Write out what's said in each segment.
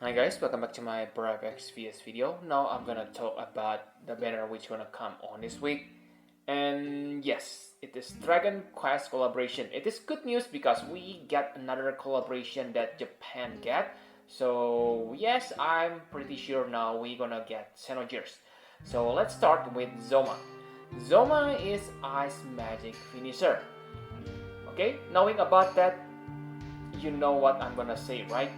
Hi guys, welcome back to my Brave XVS video. Now I'm gonna talk about the banner which gonna come on this week. And yes, it is Dragon Quest collaboration. It is good news because we get another collaboration that Japan get. So yes, I'm pretty sure now we're gonna get Xenogears. So let's start with Zoma. Zoma is Ice Magic Finisher. Okay, knowing about that, you know what I'm gonna say, right?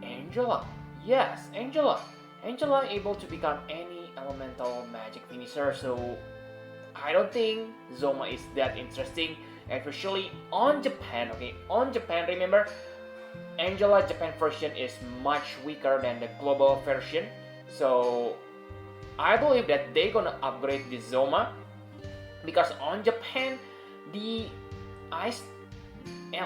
Angela. Yes, Angela. Angela able to become any elemental magic finisher, so I don't think Zoma is that interesting, especially on Japan. Okay, on Japan, remember, Angela Japan version is much weaker than the global version, so I believe that they're gonna upgrade the Zoma because on Japan, the ice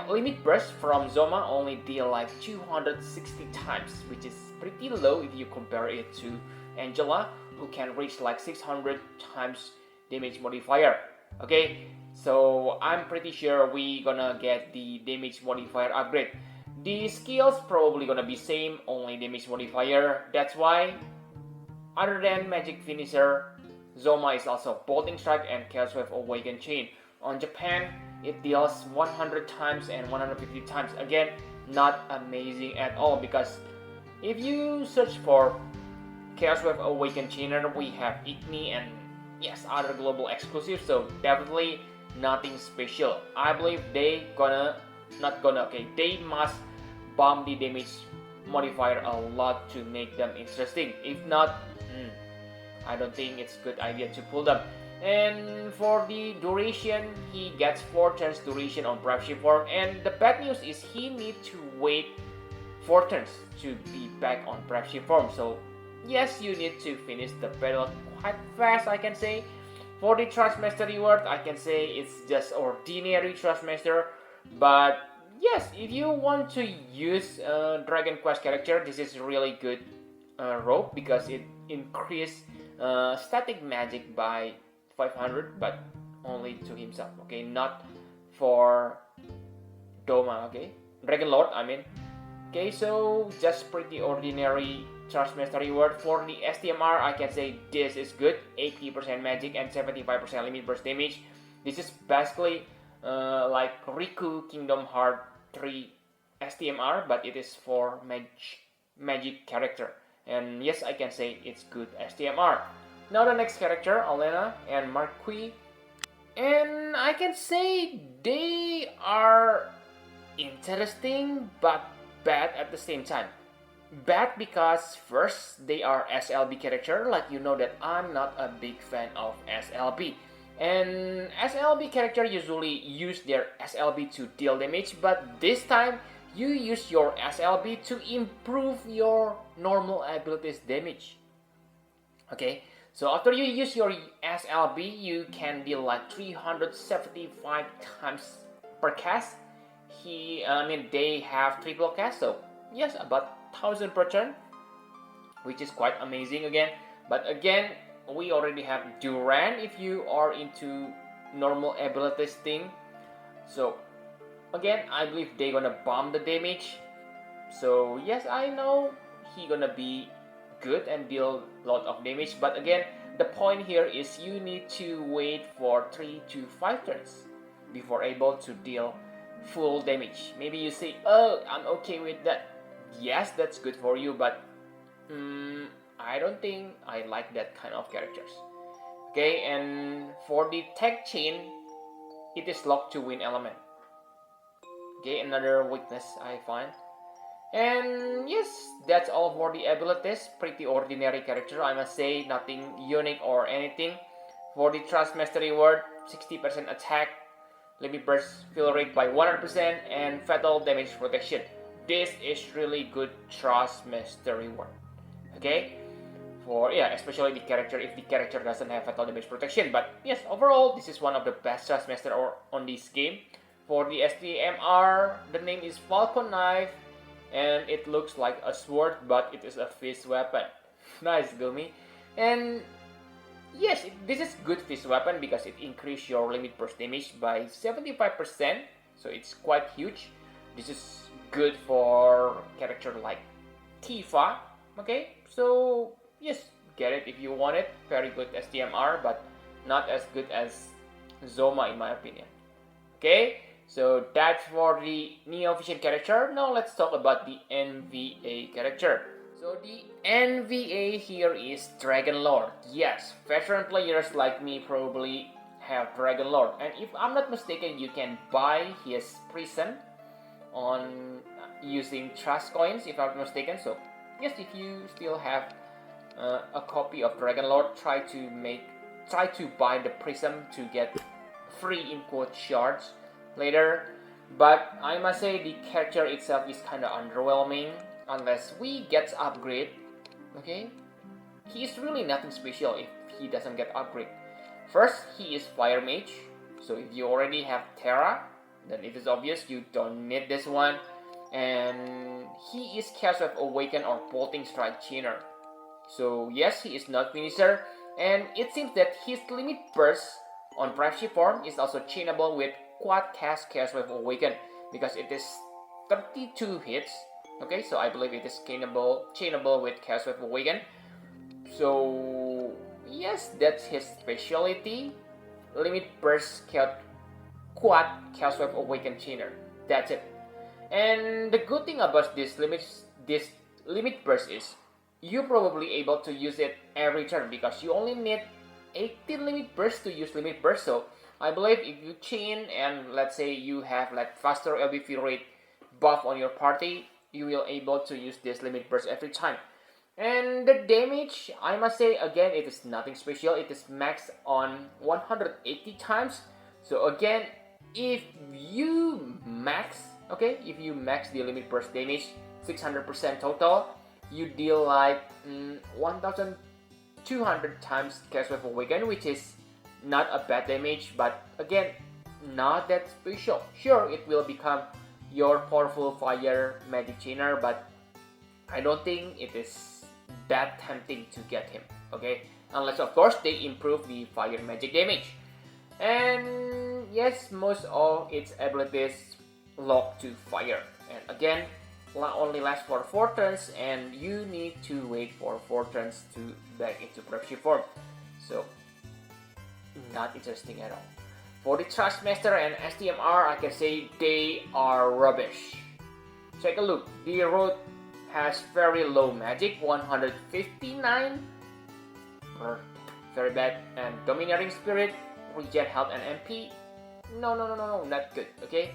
limit burst from Zoma only deal like 260 times, which is pretty low if you compare it to Angela, who can reach like 600 times damage modifier. Okay, so I'm pretty sure we gonna get the damage modifier upgrade. The skills probably gonna be same, only damage modifier. That's why, other than magic finisher, Zoma is also bolting strike and chaos wave awaken chain. On Japan, it deals 100 times and 150 times. Again, not amazing at all because if you search for Chaos Wave Awakened Chainer, we have Igni and yes, other global exclusives, so definitely nothing special. I believe they must bump the damage modifier a lot to make them interesting. If not, I don't think it's a good idea to pull them. And for the duration, he gets 4 turns duration on Brave form. And the bad news is he needs to wait 4 turns to be back on Brave form. So yes, you need to finish the battle quite fast, I can say. For the Trust Master reward, I can say it's just ordinary Trust Master. But yes, if you want to use Dragon Quest character, this is really good rope because it increases static magic by 500, but only to himself. Okay, not for Doma. Okay, Dragonlord, I mean. Okay, so just pretty ordinary Charge Master reward. For the STMR, I can say this is good. 80% magic and 75% limit burst damage. This is basically like Riku Kingdom Heart 3 STMR, but it is for magic character. And yes, I can say it's good STMR. Now the next character, Alena and Marquis. And I can say they are interesting but bad at the same time. Bad because first they are SLB character, like you know that I'm not a big fan of SLB. And SLB character usually use their SLB to deal damage, but this time you use your SLB to improve your normal abilities damage. Okay, so after you use your SLB, you can deal like 375 times per cast. They have triple cast, so yes, about 1000 per turn, which is quite amazing again. But again, we already have Duran if you are into normal abilities thing. So again, I believe they're gonna bomb the damage. So yes, I know he gonna be good and deal a lot of damage, but again, the point here is you need to wait for 3 to 5 turns before able to deal full damage. Maybe you say, oh, I'm okay with that. Yes, that's good for you, but I don't think I like that kind of characters. Okay, and for the tech chain, it is locked to win element. Okay, another weakness I find. And yes, that's all for the abilities. Pretty ordinary character, I must say. Nothing unique or anything. For the Trust Master reward, 60% attack, limit burst fill rate by 100%, and fatal damage protection. This is really good Trust Master reward. Okay? Especially the character, if the character doesn't have fatal damage protection. But yes, overall, this is one of the best Trust Master on this game. For the STMR, the name is Falcon Knife, and it looks like a sword, but it is a fist weapon. Nice, Gumi. And yes, this is good fist weapon because it increases your limit burst damage by 75%, so it's quite huge. This is good for character like Tifa. Okay, so yes, get it if you want it. Very good STMR, but not as good as Zoma in my opinion. Okay, so that's for the Neo-Vision character. Now let's talk about the NVA character. So the NVA here is Dragonlord. Yes, veteran players like me probably have Dragonlord, and if I'm not mistaken, you can buy his prison on using trust coins, if I'm not mistaken. So yes, if you still have a copy of Dragonlord, try to buy the prism to get free in quote shards later. But I must say the character itself is kind of underwhelming unless we get upgrade. Okay, he is really nothing special if he doesn't get upgrade. First, he is fire mage, so if you already have Terra, then it is obvious you don't need this one. And he is Chaos Wave Awaken or Bolting Strike chainer. So yes, he is not finisher, and it seems that his limit burst on Privacy form is also chainable with quad cast Chaos Wave Awaken because it is 32 hits. Okay, so I believe it is chainable with Chaos Wave Awaken. So yes, that's his specialty. Limit burst quad Chaos Wave Awaken chainer. That's it. And the good thing about this limit burst is you're probably able to use it every turn because you only need 18 limit burst to use limit burst. So I believe if you chain and let's say you have like faster LBV rate buff on your party, you will able to use this limit burst every time. And the damage, I must say again, it is nothing special. It is maxed on 180 times. So again, if you max the limit burst damage 600% total, you deal like 1200 times Chaos Wave Awaken, which is not a bad damage, but again, not that special. Sure, it will become your powerful fire magic chainer, but I don't think it is that tempting to get him, okay? Unless of course they improve the fire magic damage. And yes, most of its abilities lock to fire, and again, only lasts for 4 turns, and you need to wait for 4 turns to back into Privacy form. So not interesting at all. For the Trustmaster and STMR, I can say they are rubbish. Take a look. The road has very low magic, 159. Very bad. And Domineering Spirit, regen health and MP. No, not good. Okay.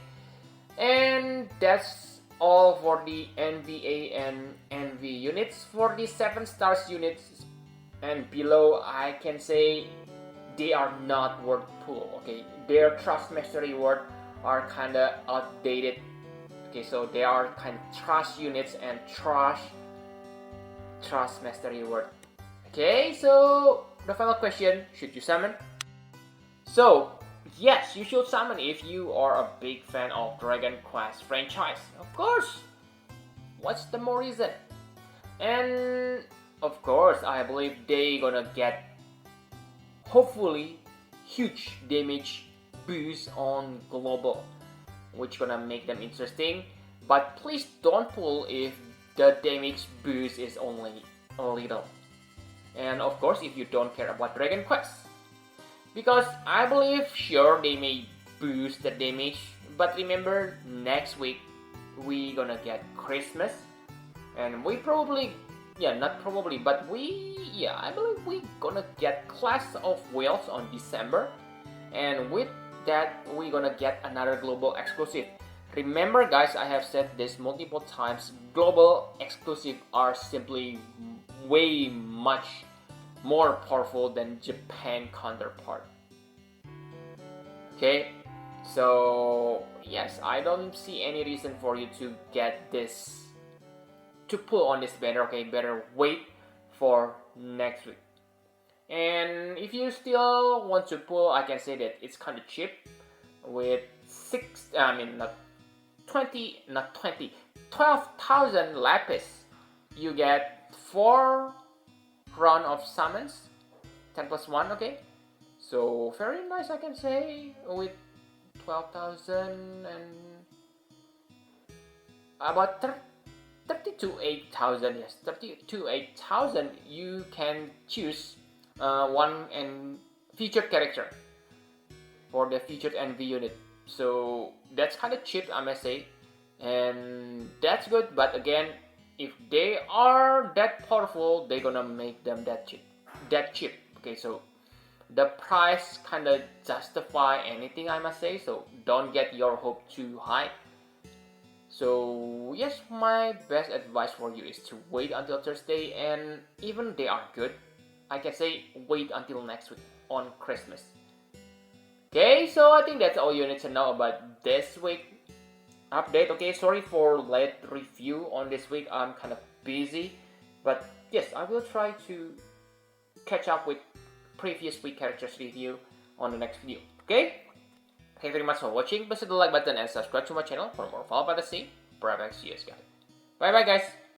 And that's all for the NVA and NV units. For the 7 stars units and below, I can say they are not worth pull. Okay, their Trustmaster reward are kinda outdated. Okay, so they are kind of trash units and trash Trustmaster reward. Okay, so the final question: should you summon? So yes, you should summon if you are a big fan of Dragon Quest franchise. Of course. What's the more reason? And of course, I believe they gonna get hopefully huge damage boost on global, which gonna make them interesting. But please don't pull if the damage boost is only a little. And of course, if you don't care about Dragon Quest, because I believe sure they may boost the damage, but remember next week we gonna get Christmas, and we probably, not probably, but I believe we gonna get Clash of Whales on December, and with that we gonna get another global exclusive. Remember guys, I have said this multiple times, global exclusive are simply way much more powerful than Japan counterpart. Okay, so yes, I don't see any reason for you to get this, to pull on this banner. Okay, better wait for next week. And if you still want to pull, I can say that it's kind of cheap with 12,000 lapis. You get 4 round of summons, 10 plus 1, okay? So very nice, I can say, with 12,000 and about 30 to 8,000, yes, 30 to 8,000, you can choose one and featured character for the featured NV unit. So that's kind of cheap, I must say, and that's good. But again, if they are that powerful, they're gonna make them that cheap. Okay, so the price kind of justify anything, I must say. So don't get your hope too high. So yes, my best advice for you is to wait until Thursday, and even they are good, I can say wait until next week on Christmas. Okay, so I think that's all you need to know about this week update. Okay, sorry for late review on this week. I'm kind of busy, but yes, I will try to catch up with previous week characters review on the next video. Okay? Thank you very much for watching. Please hit the like button and subscribe to my channel for more Final Fantasy Private Guys. Bye bye guys.